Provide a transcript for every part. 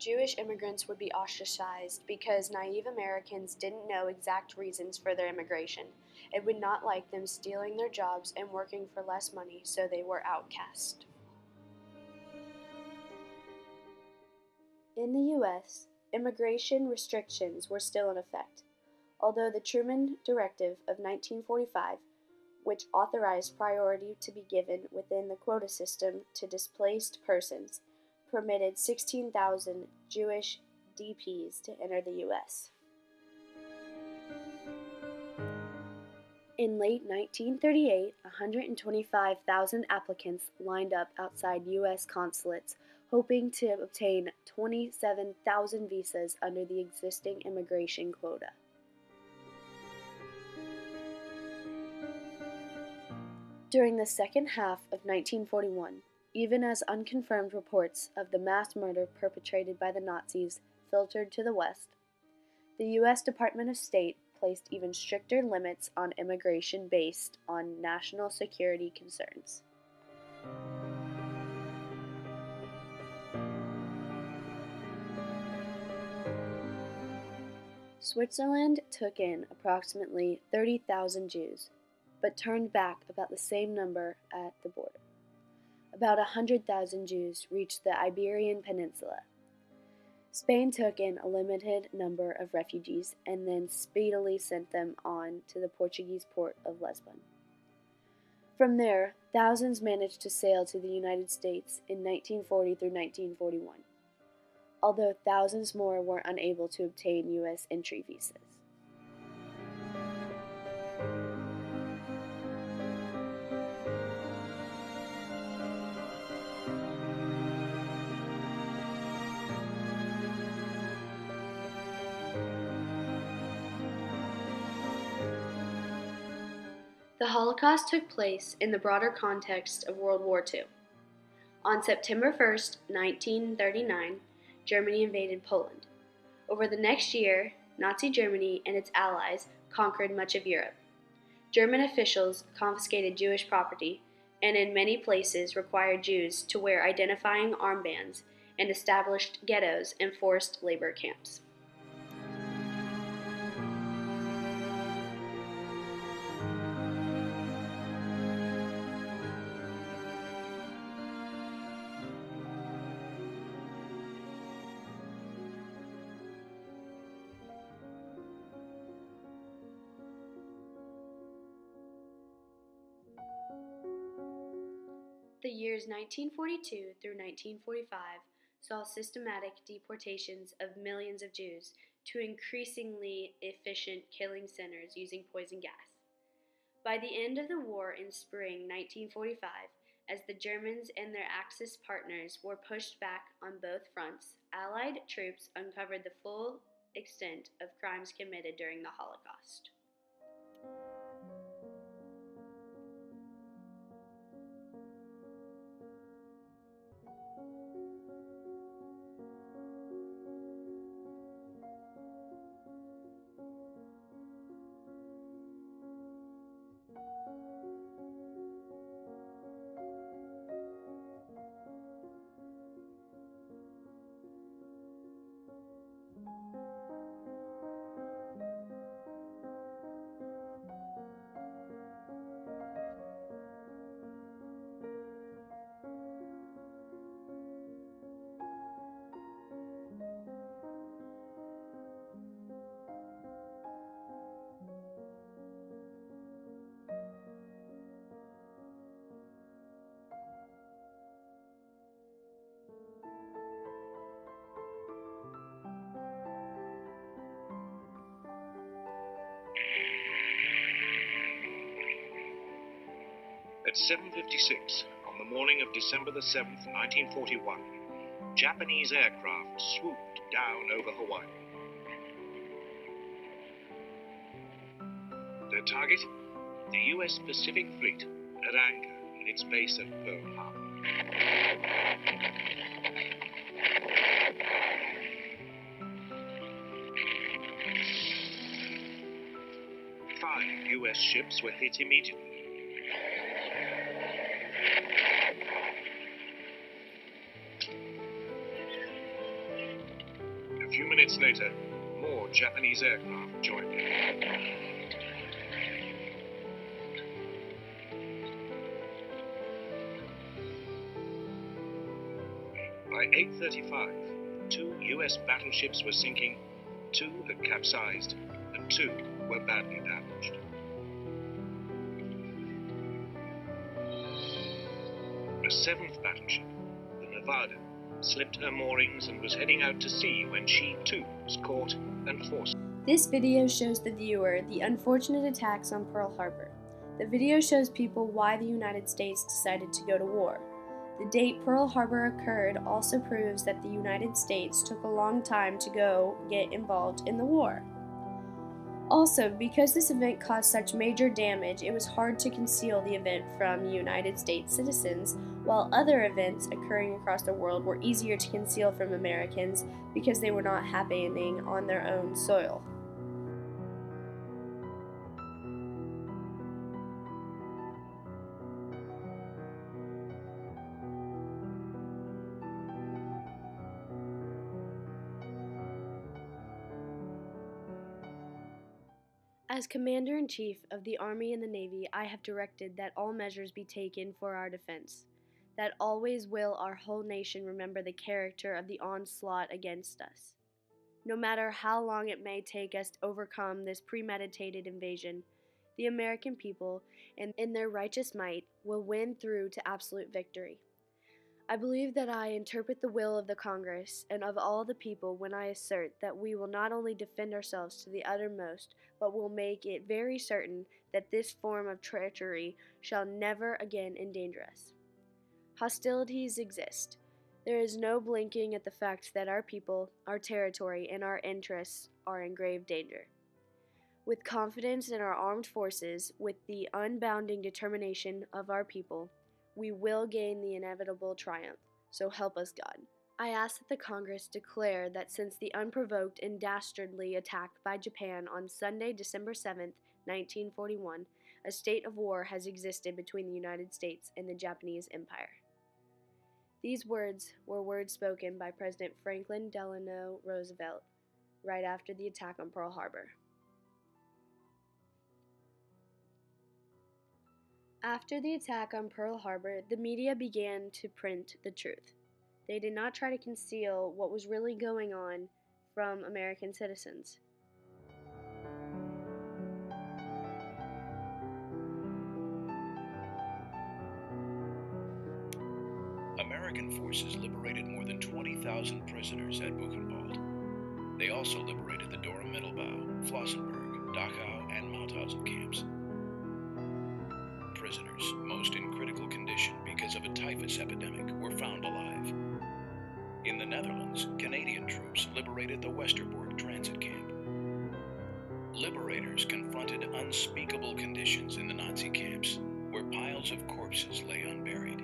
Jewish immigrants would be ostracized because naive Americans didn't know exact reasons for their immigration. It would not like them stealing their jobs and working for less money, so they were outcast. In the U.S., immigration restrictions were still in effect, although the Truman Directive of 1945, which authorized priority to be given within the quota system to displaced persons, permitted 16,000 Jewish DPs to enter the U.S. In late 1938, 125,000 applicants lined up outside U.S. consulates, hoping to obtain 27,000 visas under the existing immigration quota. During the second half of 1941, even as unconfirmed reports of the mass murder perpetrated by the Nazis filtered to the West, the U.S. Department of State placed even stricter limits on immigration based on national security concerns. Switzerland took in approximately 30,000 Jews, but turned back about the same number at the border. About 100,000 Jews reached the Iberian Peninsula. Spain took in a limited number of refugees and then speedily sent them on to the Portuguese port of Lisbon. From there, thousands managed to sail to the United States in 1940 through 1941, although thousands more were unable to obtain U.S. entry visas. The Holocaust took place in the broader context of World War II. On September 1, 1939, Germany invaded Poland. Over the next year, Nazi Germany and its allies conquered much of Europe. German officials confiscated Jewish property and in many places required Jews to wear identifying armbands and established ghettos and forced labor camps. The years 1942 through 1945 saw systematic deportations of millions of Jews to increasingly efficient killing centers using poison gas. By the end of the war in spring 1945, as the Germans and their Axis partners were pushed back on both fronts, Allied troops uncovered the full extent of crimes committed during the Holocaust. At 7:56 on the morning of December the 7th, 1941, Japanese aircraft swooped down over Hawaii. Their target? The U.S. Pacific Fleet at anchor in its base at Pearl Harbor. Five U.S. ships were hit immediately. few minutes later, more Japanese aircraft joined them. By 8:35, 2 U.S. battleships were sinking, 2 had capsized, and 2 were badly damaged. A 7th battleship, the Nevada, slipped her moorings and was heading out to sea when she, too, was caught and forced. This video shows the viewer the unfortunate attacks on Pearl Harbor. The video shows people why the United States decided to go to war. The date Pearl Harbor occurred also proves that the United States took a long time to go get involved in the war. Also, because this event caused such major damage, it was hard to conceal the event from United States citizens, while other events occurring across the world were easier to conceal from Americans because they were not happening on their own soil. As Commander-in-Chief of the Army and the Navy, I have directed that all measures be taken for our defense, that always will our whole nation remember the character of the onslaught against us. No matter how long it may take us to overcome this premeditated invasion, the American people, in their righteous might, will win through to absolute victory. I believe that I interpret the will of the Congress and of all the people when I assert that we will not only defend ourselves to the uttermost, but will make it very certain that this form of treachery shall never again endanger us. Hostilities exist. There is no blinking at the fact that our people, our territory, and our interests are in grave danger. With confidence in our armed forces, with the unbounding determination of our people, we will gain the inevitable triumph, so help us God. I ask that the Congress declare that since the unprovoked and dastardly attack by Japan on Sunday, December 7th, 1941, a state of war has existed between the United States and the Japanese Empire. These words were words spoken by President Franklin Delano Roosevelt right after the attack on Pearl Harbor. After the attack on Pearl Harbor, the media began to print the truth. They did not try to conceal what was really going on from American citizens. American forces liberated more than 20,000 prisoners at Buchenwald. They also liberated the Dora Mittelbau, Flossenburg, Dachau, and Mauthausen camps. Prisoners, most in critical condition because of a typhus epidemic, were found alive. In the Netherlands, Canadian troops liberated the Westerbork transit camp. Liberators confronted unspeakable conditions in the Nazi camps, where piles of corpses lay unburied.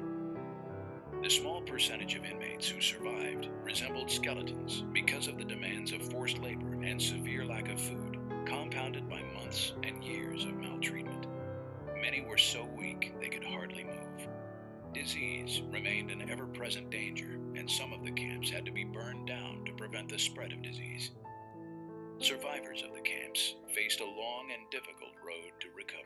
The small percentage of inmates who survived resembled skeletons because of the demands of forced labor and severe lack of food, compounded by months and years of maltreatment. Many were so weak they could hardly move. Disease remained an ever-present danger, and some of the camps had to be burned down to prevent the spread of disease. Survivors of the camps faced a long and difficult road to recovery.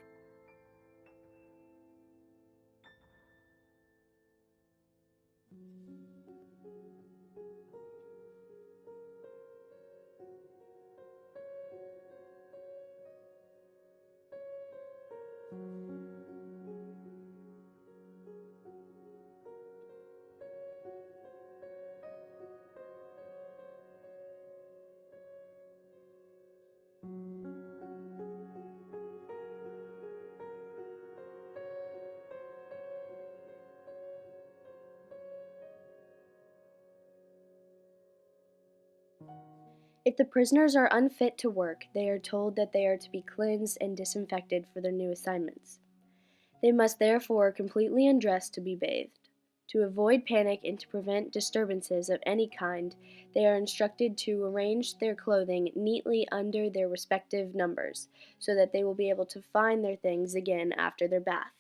If the prisoners are unfit to work, they are told that they are to be cleansed and disinfected for their new assignments. They must therefore completely undress to be bathed. To avoid panic and to prevent disturbances of any kind, they are instructed to arrange their clothing neatly under their respective numbers, so that they will be able to find their things again after their bath.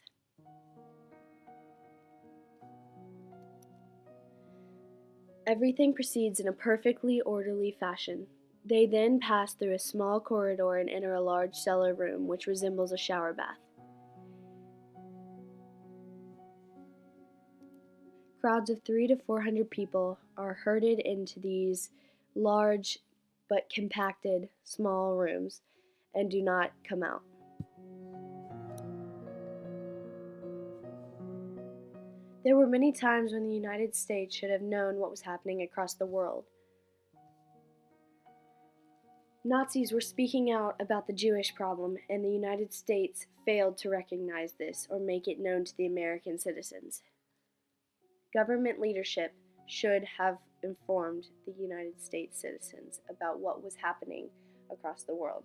Everything proceeds in a perfectly orderly fashion. They then pass through a small corridor and enter a large cellar room which resembles a shower bath. Crowds of 300 to 400 people are herded into these large but compacted small rooms and do not come out. There were many times when the United States should have known what was happening across the world. Nazis were speaking out about the Jewish problem, and the United States failed to recognize this or make it known to the American citizens. Government leadership should have informed the United States citizens about what was happening across the world.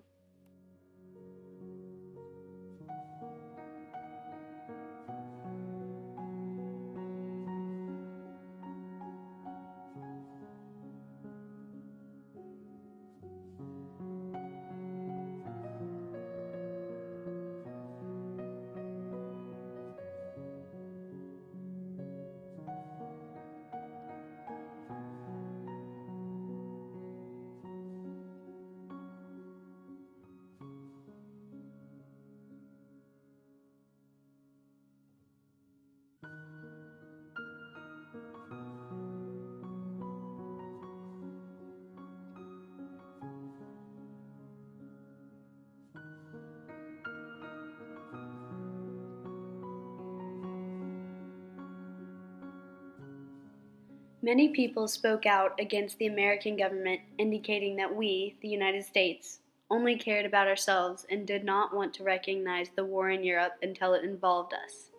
Many people spoke out against the American government, indicating that we, the United States, only cared about ourselves and did not want to recognize the war in Europe until it involved us.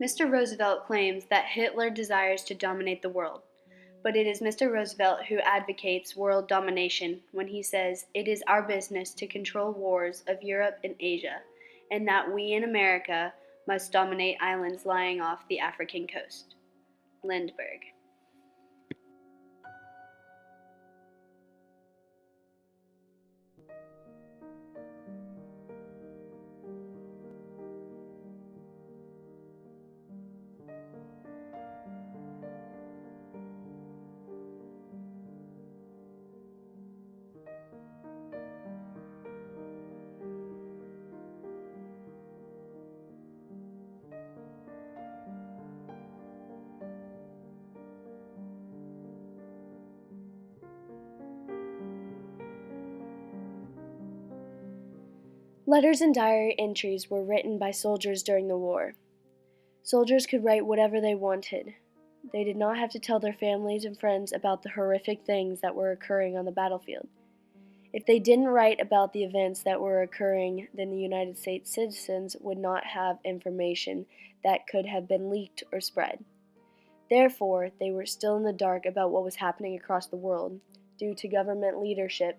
Mr. Roosevelt claims that Hitler desires to dominate the world, but it is Mr. Roosevelt who advocates world domination when he says it is our business to control wars of Europe and Asia, and that we in America must dominate islands lying off the African coast. Lindbergh. Letters and diary entries were written by soldiers during the war. Soldiers could write whatever they wanted. They did not have to tell their families and friends about the horrific things that were occurring on the battlefield. If they didn't write about the events that were occurring, then the United States citizens would not have information that could have been leaked or spread. Therefore, they were still in the dark about what was happening across the world due to government leadership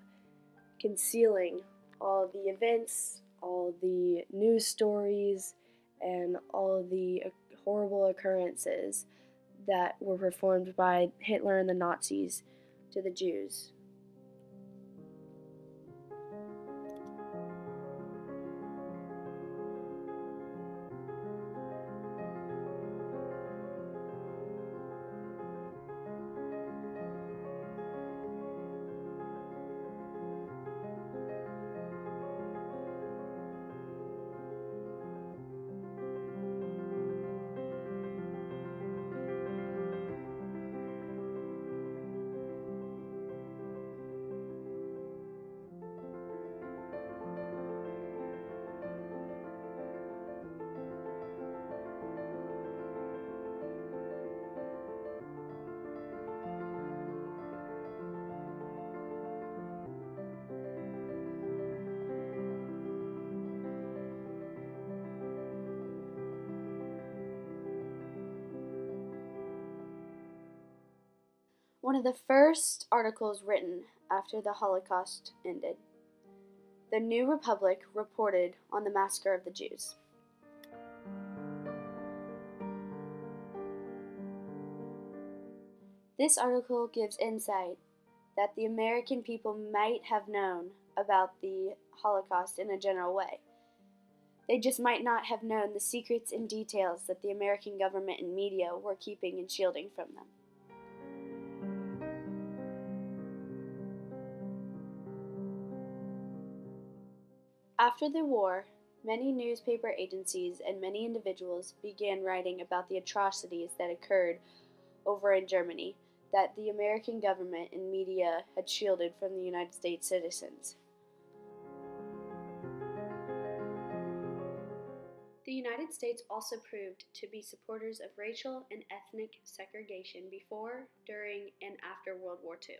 concealing all of the events, all of the news stories, and all of the horrible occurrences that were performed by Hitler and the Nazis to the Jews. One of the first articles written after the Holocaust ended, the New Republic reported on the massacre of the Jews. This article gives insight that the American people might have known about the Holocaust in a general way. They just might not have known the secrets and details that the American government and media were keeping and shielding from them. After the war, many newspaper agencies and many individuals began writing about the atrocities that occurred over in Germany that the American government and media had shielded from the United States citizens. The United States also proved to be supporters of racial and ethnic segregation before, during, and after World War II.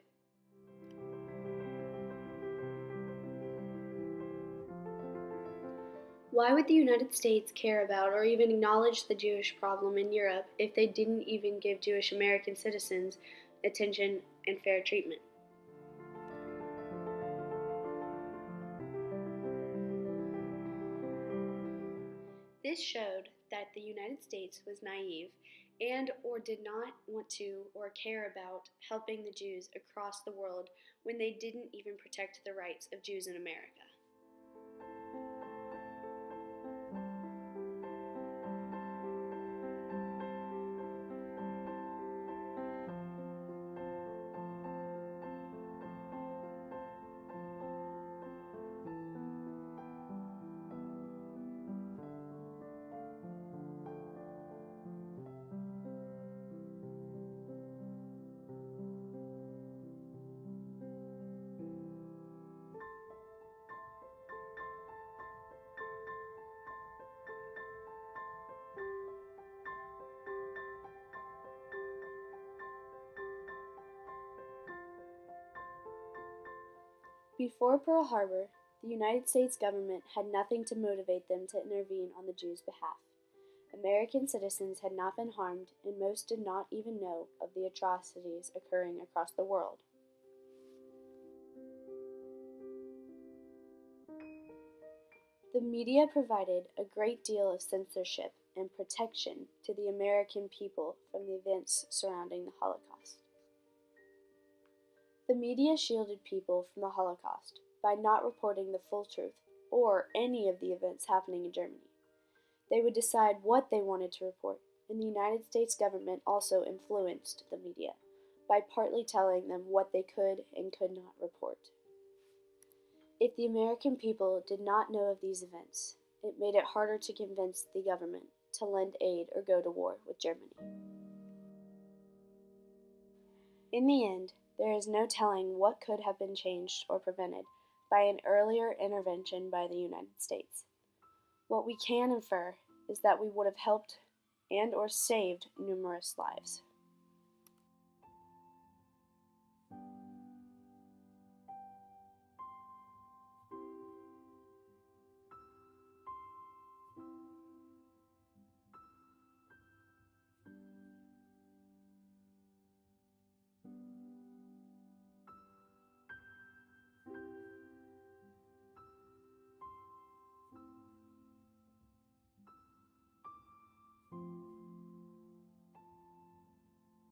Why would the United States care about or even acknowledge the Jewish problem in Europe if they didn't even give Jewish American citizens attention and fair treatment? This showed that the United States was naive and or did not want to or care about helping the Jews across the world when they didn't even protect the rights of Jews in America. Before Pearl Harbor, the United States government had nothing to motivate them to intervene on the Jews' behalf. American citizens had not been harmed, and most did not even know of the atrocities occurring across the world. The media provided a great deal of censorship and protection to the American people from the events surrounding the Holocaust. The media shielded people from the Holocaust by not reporting the full truth or any of the events happening in Germany. They would decide what they wanted to report, and the United States government also influenced the media by partly telling them what they could and could not report. If the American people did not know of these events, it made it harder to convince the government to lend aid or go to war with Germany. In the end, there is no telling what could have been changed or prevented by an earlier intervention by the United States. What we can infer is that we would have helped and or saved numerous lives.